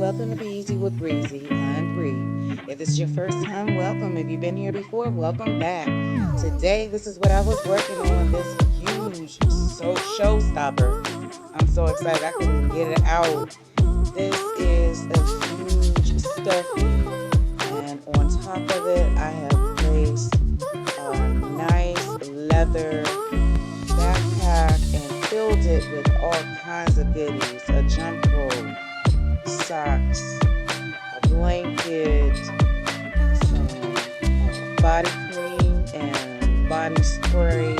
welcome to Be Easy with Breezy. I'm Bree. If this is your first time, welcome. If you've been here before, welcome back. Today, this is what I was working on, this huge showstopper. I'm so excited I couldn't even get it out. This is a huge stuffy, and on top of it, I have placed a nice leather backpack and filled it with all kinds of goodies, a jump rope, socks, a blanket, some body cream and body spray,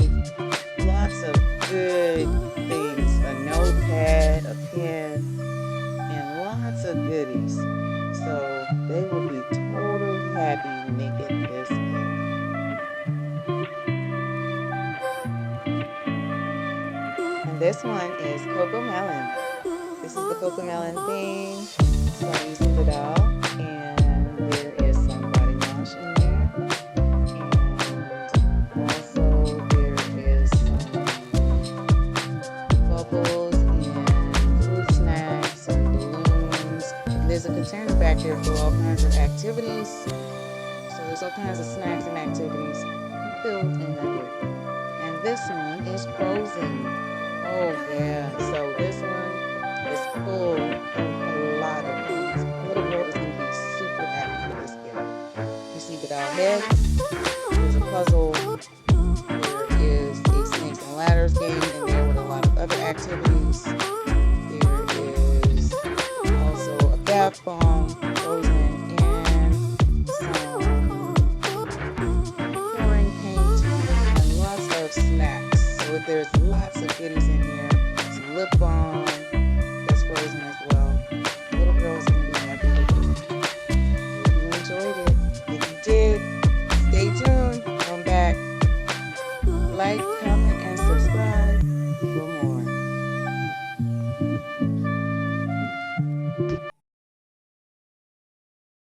lots of good things, a notepad, a pen, and lots of goodies. So they will be totally happy when they get this gift. And this one is Cocomelon. This is the Cocomelon theme. So I'm using the doll, and there is some body wash in there. And also there is some bubbles and fruit snacks and balloons. And there's a container back there for all kinds of activities. So there's all kinds of snacks and activities filled in that area. And this one is Frozen. Oh yeah, so this one is full of a lot of things. The little girl is going to be super happy with this gift. You see the doll head. There's a puzzle. There is a snakes and ladders game in there with a lot of other activities. There is also a bath bomb, frozen, and some pouring paint and lots of snacks. So there's lots of goodies in here. Some lip balm that's frozen as well. Little girl's gonna be happy with it. Hope you enjoyed it. If you did, stay tuned. Come back. Like, comment.